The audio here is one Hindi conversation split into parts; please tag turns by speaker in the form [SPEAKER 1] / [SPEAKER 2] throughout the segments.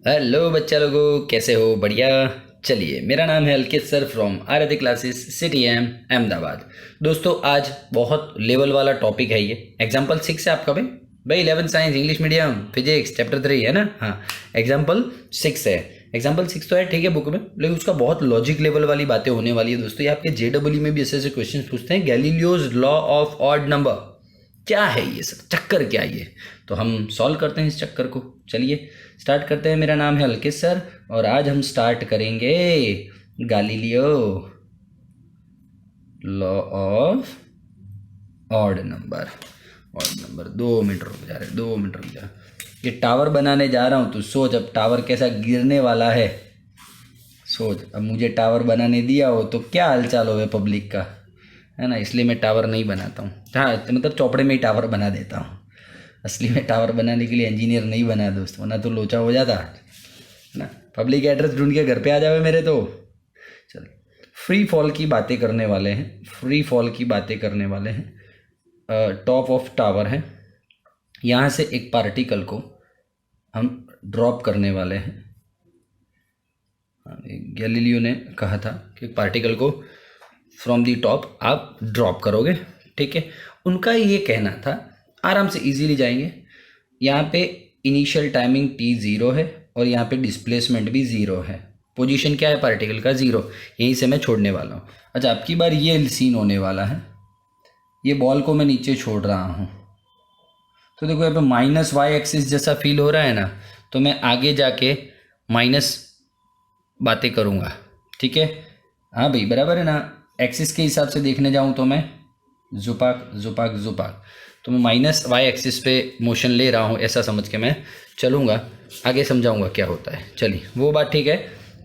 [SPEAKER 1] हेलो बच्चा लोगों, कैसे हो? बढ़िया। चलिए, मेरा नाम है Alkit sir from Aarti classes city M Ahmedabad. दोस्तों, आज बहुत लेवल वाला टॉपिक है ये। एग्जाम्पल 6 है आपका भाई 11 science English medium physics chapter 3 है ना। हाँ, एग्जाम्पल 6 है। एग्जाम्पल 6 तो है, ठीक है, बुक में, लेकिन उसका बहुत लॉजिक लेवल वाली बातें होने वाली है दोस्तों। ये आपके जेडब्ल्यू में भी ऐसे ऐसे क्वेश्चन पूछते हैं। Galileo's law of odd number क्या है, ये सब चक्कर क्या है ये, तो हम सॉल्व करते हैं इस चक्कर को। चलिए स्टार्ट करते हैं। मेरा नाम है अलकित सर और आज हम स्टार्ट करेंगे Galileo law of odd number. Odd number 2 minute रुक जा रहे, 2 मिनट रुक जा। ये टावर बनाने जा रहा हूँ, तो सोच अब टावर कैसा गिरने वाला है। सोच अब मुझे टावर बनाने दिया हो तो क्या हालचाल हो पब्लिक का, है ना। इसलिए मैं टावर नहीं बनाता हूँ। हाँ, तो मतलब चौपड़े में ही टावर बना देता हूँ। असली में टावर बनाने के लिए इंजीनियर नहीं बना दोस्त, वरना तो लोचा हो जाता है ना। पब्लिक एड्रेस ढूंढ के घर पे आ जावे मेरे तो। चल, फ्री फॉल की बातें करने वाले हैं। फ्री फॉल की बातें करने वाले हैं। टॉप ऑफ टावर है, यहाँ से एक पार्टिकल को हम ड्रॉप करने वाले हैं। गैलीलियो ने कहा था कि पार्टिकल को फ्रॉम दी टॉप आप ड्रॉप करोगे, ठीक है। उनका ये कहना था, आराम से इजीली जाएंगे। यहाँ पे इनिशियल टाइमिंग t0 है और यहाँ पे डिस्प्लेसमेंट भी 0 है। पोजीशन क्या है पार्टिकल का? 0। यहीं से मैं छोड़ने वाला हूँ। अच्छा, आपकी बार ये सीन होने वाला है। ये बॉल को मैं नीचे छोड़ रहा हूँ, तो देखो यहाँ पे माइनस वाई एक्सिस जैसा फील हो रहा है ना, तो मैं आगे जाके माइनस बातें करूँगा, ठीक है। हाँ भाई, बराबर है ना। एक्सिस के हिसाब से देखने जाऊँ तो मैं जुपाक जुपाक जुपाक, तो मैं माइनस वाई एक्सिस पे मोशन ले रहा हूँ, ऐसा समझ के मैं चलूँगा। आगे समझाऊँगा क्या होता है। चलिए, वो बात ठीक है।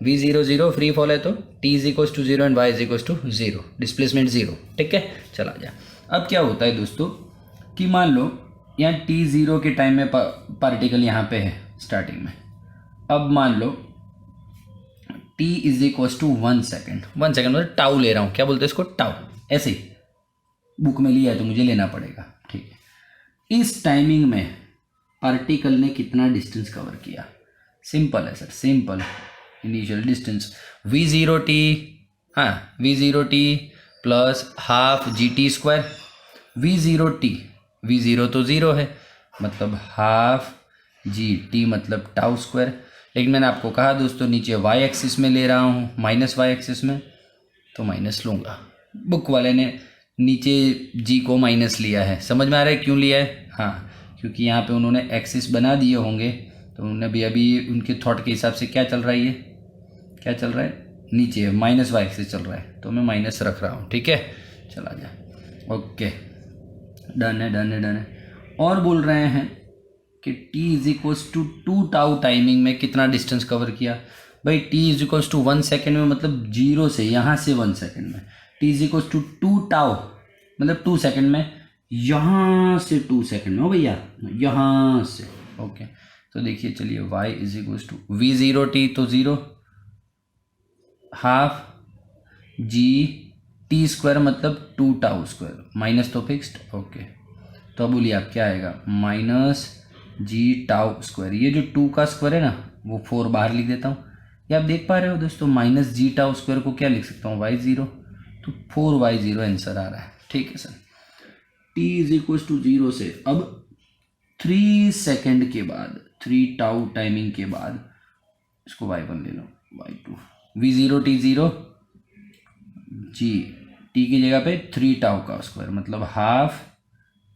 [SPEAKER 1] v0 0 फ्री फॉल है तो t is equals to 0 and y is equals to 0, displacement 0, ठीक है। चला जा। अब क्या होता है दोस्तों कि मान लो यहाँ t0 के टाइम में पार्टिकल यहाँ पे है स्टार्टिंग में। अब मान लो t is equals to 1 second. 1 second मतलब टाउ ले रहा हूँ, क्या बोलते हैं इसको? टाउ। ऐसे ही बुक में लिया है तो मुझे लेना पड़ेगा, ठीक है। इस टाइमिंग में पार्टिकल ने कितना डिस्टेंस कवर किया? सिंपल है sir, simple. Initial distance v0t, हाँ v0t plus half GT²। v0 तो 0 है, मतलब हाफ GT मतलब टाउ स्क्वायर। लेकिन मैंने आपको कहा दोस्तों नीचे y एक्सिस में ले रहा हूँ, माइनस y एक्सिस में, तो माइनस लूँगा। बुक वाले ने नीचे g को माइनस लिया है, समझ में आ रहा है क्यों लिया है? हाँ, क्योंकि यहाँ पे उन्होंने एक्सिस बना दिए होंगे, तो उन्होंने अभी उनके थॉट के हिसाब से क्या चल रहा है, ये क्या चल रहा है? नीचे माइनस वाई एक्सिस चल रहा है, तो मैं माइनस रख रहा हूँ, ठीक है। चला जा, ओके, डन है डन है डन है। और बोल रहे हैं कि t is equals to 2 tau timing में कितना डिस्टेंस कवर किया? भाई t is equals to 1 second में, मतलब 0 से यहाँ से 1 सेकेंड में। t is equals to 2 tau मतलब 2 सेकेंड में, यहाँ से 2 सेकेंड में हो भैया, यहाँ से, ओके। तो देखिए, चलिए y is equals to v0t तो 0, हाफ GT² मतलब 2 टाउ स्क्वायर, माइनस तो फिक्स्ड, ओके। तो अब बोलिए आप क्या आएगा? Minus G tau square. ये जो 2 का स्क्वायर है ना, वो 4 बाहर लिख देता हूँ। ये आप देख पा रहे हो दोस्तों, माइनस G टाउ स्क्वायर को क्या लिख सकता हूँ? y0, तो 4y0 आंसर आ रहा है, ठीक है sir. t is equal to 0 से अब 3 सेकेंड के बाद, 3 टाउ टाइमिंग के बाद, इसको y1 ले लो, y2, v0t 0, g t की जगह पे 3 टाउ का स्क्वायर मतलब हाफ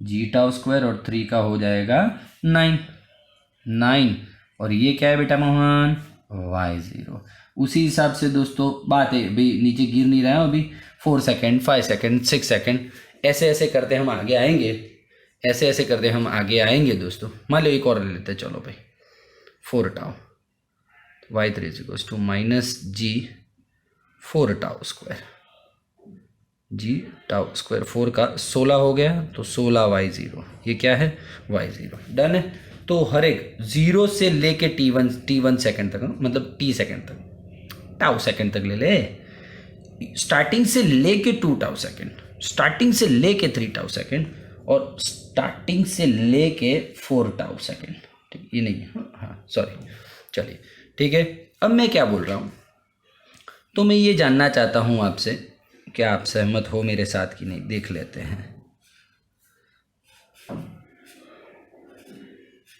[SPEAKER 1] g टाउ स्क्वायर, और 3 का हो जाएगा 9। और ये क्या है बेटा मोहन? y0। उसी हिसाब से दोस्तों बात है, अभी नीचे गिर नहीं रहा है अभी। 4 सेकेंड, 5 सेकेंड, 6 सेकेंड, ऐसे ऐसे करते हम आगे आएंगे, ऐसे ऐसे करते हम आगे आएंगे दोस्तों। मान लो एक और ले लेते हैं, चलो भाई, 4 tau, y3 is equal to minus G 4 tau square, G tau square 4 का 16 हो गया, तो 16y0, ये क्या है? y0, डन है। तो हर एक 0 से लेके t1 सेकेंड तक, मतलब t सेकेंड तक, टाउ सेकेंड तक ले ले। स्टार्टिंग से लेके 2 टाउ सेकेंड, स्टार्टिंग से लेके 3 टाउ सेकेंड, और स्टार्टिंग से लेके 4 टाउ सेकेंड, ठीक, ये नहीं है, हाँ सॉरी। चलिए ठीक है, अब मैं क्या बोल रहा हूँ, तो मैं ये जानना चाहता हूँ आपसे, क्या आप सहमत हो मेरे साथ कि नहीं, देख लेते हैं।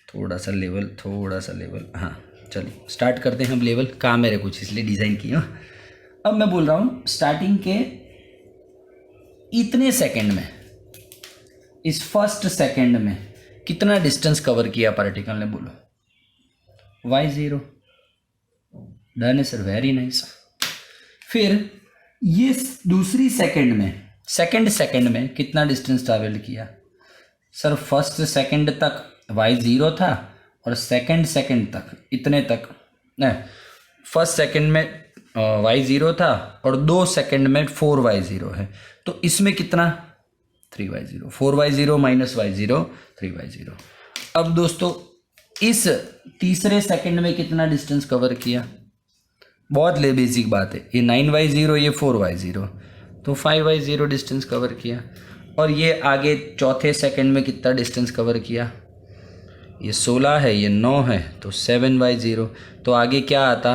[SPEAKER 1] थोड़ा सा लेवल, हाँ चलिए स्टार्ट करते हैं। अब लेवल काम मेरे कुछ इसलिए डिज़ाइन किया। अब मैं बोल रहा हूँ स्टार्टिंग के इतने सेकंड में, इस फर्स्ट सेकंड में कितना डिस्टेंस कवर किया पार्टिकल ने, बोलो। y0। डन है सर, वेरी नाइस। फिर ये दूसरी सेकंड में कितना डिस्टेंस ट्रैवल किया सर? फर्स्ट सेकंड तक y0 था और सेकंड तक इतने तक, नहीं, फर्स्ट सेकंड में y0 था और 2 सेकंड में 4y0 है, तो इसमें कितना? 3y0। 4y0 minus y0 3y0। अब दोस्तों इस तीसरे सेकंड में कितना डिस्टेंस कवर किया? बहुत बेसिक बात है, ये 9y0 ये 4y0, तो 5y0 डिस्टेंस कवर किया। और ये आगे चौथे सेकंड में कितना डिस्टेंस कवर किया? ये 16 है, ये 9 है, तो 7y0। तो आगे क्या आता?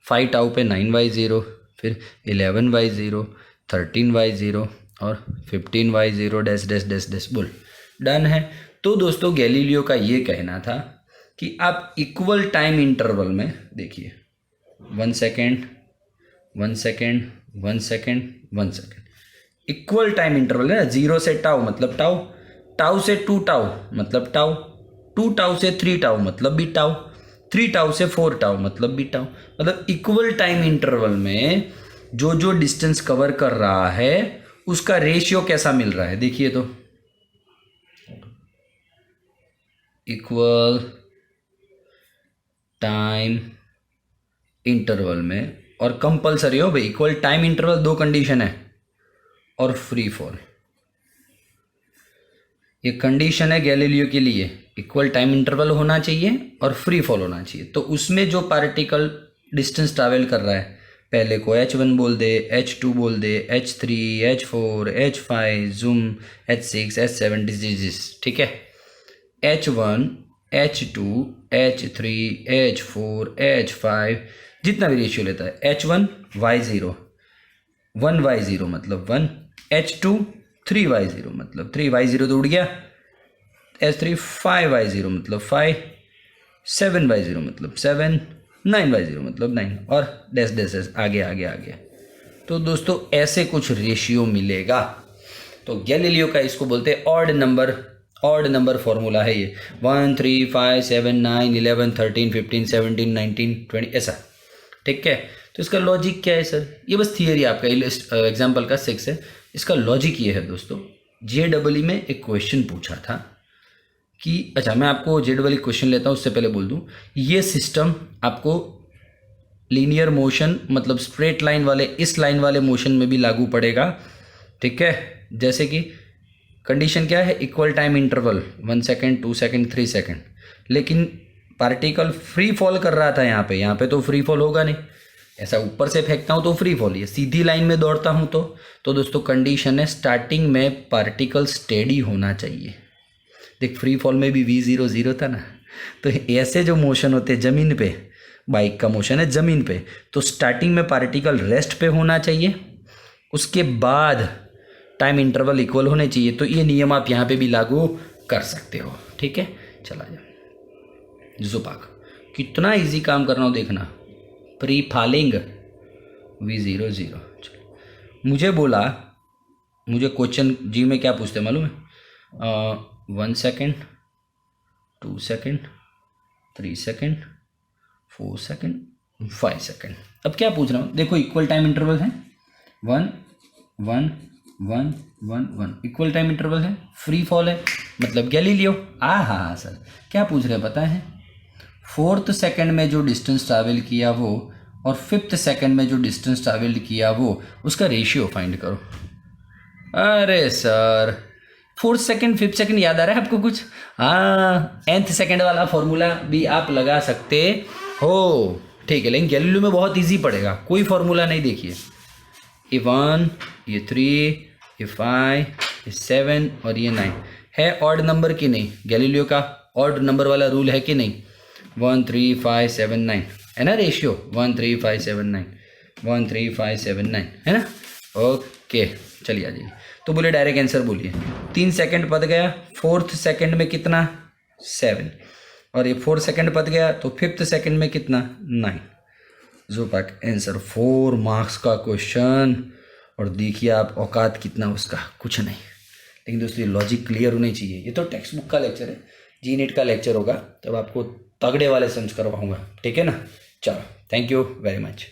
[SPEAKER 1] 5 टाउ पे 9y0, फिर 11y0, 13y0 और 15y0 dash dash dash dash बोल। डन है। तो दोस्तों गैलीलियो का ये कहना था कि आप इक्वल टाइम इंटरवल में देखिए, 1 second 1 second 1 second 1 second, equal time interval है। 0 से टाउ मतलब टाउ, टाउ से 2 टाउ मतलब टाउ, 2 टाउ से 3 टाउ मतलब भी टाउ, 3 टाउ से 4 टाउ मतलब भी टाउ। मतलब इक्वल टाइम इंटरवल में जो जो डिस्टेंस कवर कर रहा है उसका रेशियो कैसा मिल रहा है, देखिए। तो इक्वल टाइम इंटरवल में, और कंपलसरी हो भाई, इक्वल टाइम इंटरवल 2 कंडीशन है, और फ्री फॉल, ये कंडीशन है गैलीलियो के लिए। इक्वल टाइम इंटरवल होना चाहिए और फ्री फॉल होना चाहिए। तो उसमें जो पार्टिकल डिस्टेंस ट्रैवल कर रहा है, पहले को h1 बोल दे, h2 बोल दे, h3, h4, h5, zoom, h6, h7 disease, ठीक है। h1, h2, h3, h4, h5 जितना भी रेशियो लेता है, h1 y0 1y0 मतलब 1, h2 3y0 मतलब 3y0 तो उड़ गया, h3 5y0 मतलब 5, 7y0 मतलब 7, 9y0 मतलब 9, और डैश डैश आगे आगे आगे। तो दोस्तों ऐसे कुछ रेशियो मिलेगा। तो गैलीलियो का इसको बोलते हैं ऑड नंबर फॉर्मूला है ये, 1 3 5 7 9 11 13 15 17 19 20 ऐसा, ठीक है। तो इसका लॉजिक क्या है सर? ये बस थियरी आपका एग्जाम्पल का 6 है। इसका लॉजिक ये है दोस्तों, JEE में एक क्वेश्चन पूछा था कि, अच्छा मैं आपको JEE क्वेश्चन लेता हूँ, उससे पहले बोल दूँ, ये सिस्टम आपको लीनियर मोशन मतलब स्ट्रेट लाइन वाले, इस लाइन वाले मोशन में भी लागू पड़ेगा, ठीक है। जैसे कि कंडीशन क्या है, equal time interval 1 second 2 second 3 second, लेकिन पार्टिकल फ्री फॉल कर रहा था यहाँ पे तो फ्री फॉल होगा नहीं। ऐसा ऊपर से फेंकता हूँ तो फ्री फॉल, ये सीधी लाइन में दौड़ता हूँ तो दोस्तों कंडीशन है स्टार्टिंग में पार्टिकल स्टेडी होना चाहिए। देख फ्री फॉल में भी v0 0 था ना, तो ऐसे जो मोशन होते हैं ज़मीन पे, बाइक का मोशन है ज़मीन पे, तो स्टार्टिंग में पार्टिकल रेस्ट पे होना चाहिए, उसके बाद टाइम इंटरवल इक्वल होने चाहिए। तो ये नियम आप यहाँ पे भी लागू कर सकते हो, ठीक है। चला जाओ जुपाक, कितना इजी काम कर रहा हूँ देखना। Pre falling v0 0। मुझे बोला, मुझे क्वेश्चन जी में क्या पूछते मालूम है, 1 second 2 second 3 second 4 second 5 second. अब क्या पूछ रहा हूँ, देखो इक्वल टाइम इंटरवल है 1 1 1 1 1, इक्वल टाइम इंटरवल है, फ्री फॉल है, मतलब गैलीलियो। हाँ सर, क्या पूछ रहे पता है, 4th सेकेंड में जो डिस्टेंस ट्रैवल किया वो और 5th सेकेंड में जो डिस्टेंस ट्रैवल किया वो, उसका रेशियो फाइंड करो। अरे sir 4th second 5th second याद आ रहा है आपको कुछ? हाँ, nth सेकेंड वाला फॉर्मूला भी आप लगा सकते हो, ठीक है। लेकिन गैलीलियो में बहुत इजी पड़ेगा, कोई फॉर्मूला नहीं। देखिए ये 1, ये 3, ये 5, ये 7 और ये 9 है ऑड नंबर की नहीं? गैलीलियो का ऑड नंबर वाला रूल है कि नहीं? 1 3 5 7 9, है ना रेशियो 13579, 13579 है ना। ओके चलिए आ जाइए। तो बोले डायरेक्ट आंसर बोलिए। 3 सेकंड पद गया, 4th सेकंड में कितना 7, और ये 4 सेकंड पद गया तो 5th सेकंड में कितना 9। ज़ोपाक आंसर 4 मार्क्स का क्वेश्चन। और देखिए आप औकात कितना उसका, कुछ नहीं। लेकिन दोस्तों ये लॉजिक क्लियर होनी चाहिए। ये तो टेक्स्ट बुक का लेक्चर है, जी नीट का लेक्चर होगा तब आपको तगड़े वाले सम्स करवाऊंगा, ठीक है ना। चलो थैंक यू वेरी मच।